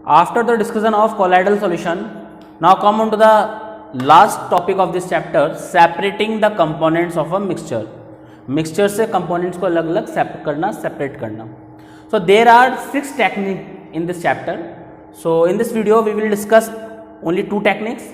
After the discussion of colloidal solution, now come on to the last topic of this chapter, separating the components of a mixture. Mixture से components को अलग अलग separate करना. So there are 6 techniques in this chapter. So in this video we will discuss only 2 techniques.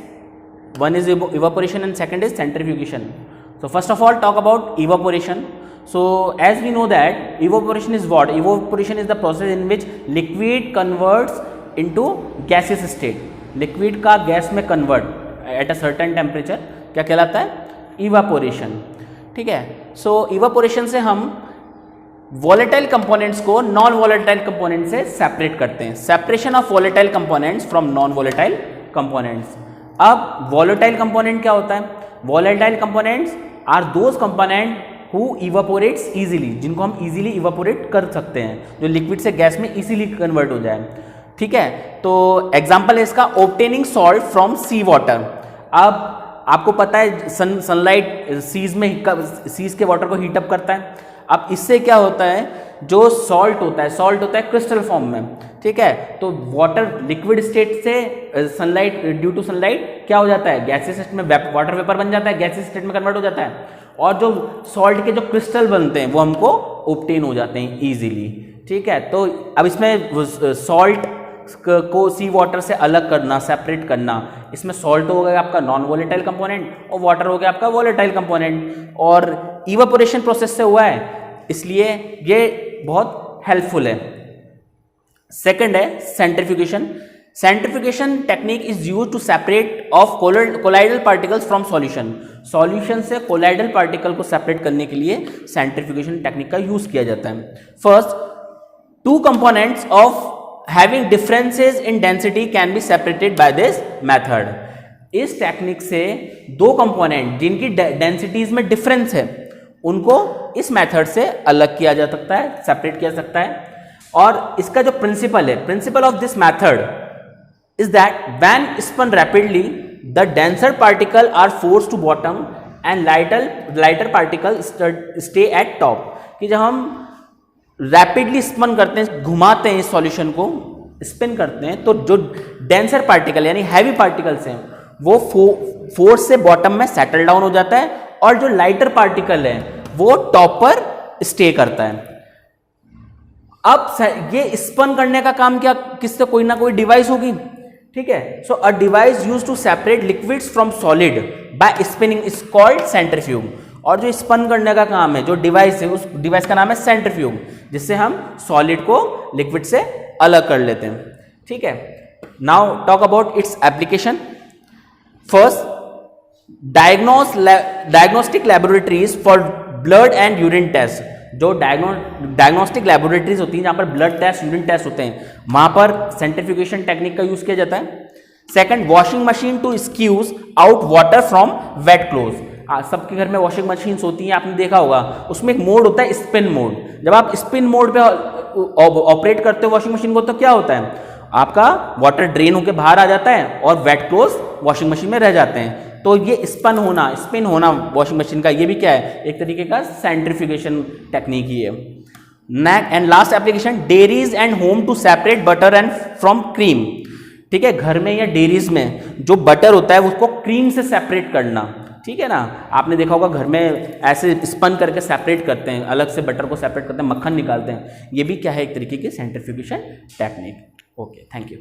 One is evaporation and second is centrifugation. So first of all talk about evaporation. So as we know that evaporation is what? Evaporation is the process in which liquid converts into gaseous state. Liquid का gas में convert at a certain temperature क्या कहलाता है? evaporation. ठीक है. So evaporation से हम volatile components को non volatile components से separate करते हैं. Separation of volatile components from non volatile components. अब volatile component क्या होता है? Volatile components are those component who evaporates easily, जिनको हम easily evaporate कर सकते हैं, जो liquid से gas में easily convert हो जाए. ठीक है. तो एग्जाम्पल है इसका obtaining salt from sea water. अब आपको पता है सनलाइट सीज में सीज के वाटर को हीटअप करता है. अब इससे क्या होता है, जो सॉल्ट होता है क्रिस्टल फॉर्म में. ठीक है. तो वाटर लिक्विड स्टेट से सनलाइट ड्यू टू सनलाइट क्या हो जाता है, गैसेस स्टेट में वाटर वेपर बन जाता है, गैसेस स्टेट में कन्वर्ट हो जाता है, और जो सॉल्ट के जो क्रिस्टल बनते हैं वो हमको ऑब्टेन हो जाते हैं इजीली. ठीक है. तो अब इसमें सॉल्ट को सी वाटर से अलग करना, सेपरेट करना, इसमें सॉल्ट हो गया आपका नॉन वोलेटाइल कंपोनेंट और वाटर हो गया आपका वोलेटाइल कंपोनेंट, और इवेपोरेशन प्रोसेस से हुआ है, इसलिए ये बहुत हेल्पफुल है. सेकंड है centrifugation. Centrifugation technique is used to separate of colloidal particles from solution. Solution से कोलाइडल पार्टिकल को सेपरेट करने के लिए सेंट्रीफ्यूगेशन टेक्निक का यूज किया जाता है. First, two components of having differences in density can be separated by this method. इस टेक्निक से दो कंपोनेंट जिनकी डेंसिटीज में डिफरेंस है उनको इस मेथड से अलग किया जा सकता है, सेपरेट किया जा सकता है. और इसका जो प्रिंसिपल है, principle of this method is that when spun rapidly the denser particle are forced to bottom and lighter particle stay at top. कि जब हम रैपिडली स्पिन करते हैं, घुमाते हैं इस सॉल्यूशन को, स्पिन करते हैं, तो जो डेंसर पार्टिकल यानी हैवी पार्टिकल्स हैं वो फोर्स से बॉटम में सेटल डाउन हो जाता है, और जो लाइटर पार्टिकल है वो टॉप पर स्टे करता है. अब ये स्पिन करने का काम क्या, किससे, कोई ना कोई डिवाइस होगी. ठीक है. So a device used to separate liquids from solid by spinning is called centrifuge. और जो स्पन करने का काम है, जो डिवाइस है, उस डिवाइस का नाम है सेंट्रीफ्यूग, जिससे हम सॉलिड को लिक्विड से अलग कर लेते हैं. ठीक है. Now talk about its application. First, diagnostic laboratories for blood and urine test. जो डायग्नोस्टिक लेबोरेटरीज होती हैं जहां पर ब्लड टेस्ट, यूरिन टेस्ट होते हैं, वहां पर सेंट्रीफ्यूगेशन टेक्निक का यूज किया जाता है. Second, washing machine to squeeze out water from wet cloth. सबके घर में वॉशिंग मशीन्स होती हैं, आपने देखा होगा. उसमें एक मोड होता है स्पिन मोड. जब आप स्पिन मोड पे ऑपरेट करते हो वॉशिंग मशीन को, तो क्या होता है, आपका वाटर ड्रेन होकर बाहर आ जाता है और वेट क्लोथ वॉशिंग मशीन में रह जाते हैं. तो ये स्पिन होना वॉशिंग मशीन का, ये भी क्या है, एक तरीके का सेंट्रीफ्यूगेशन टेक्निक ही है. And last application, dairies and home to separate butter and from cream. ठीक है. घर में या डेयरीज में जो बटर होता है उसको क्रीम से सेपरेट करना. ठीक है ना. आपने देखा होगा घर में ऐसे स्पन करके सेपरेट करते हैं, अलग से बटर को सेपरेट करते हैं, मक्खन निकालते हैं. ये भी क्या है, एक तरीके की centrifugation technique. Okay, thank you.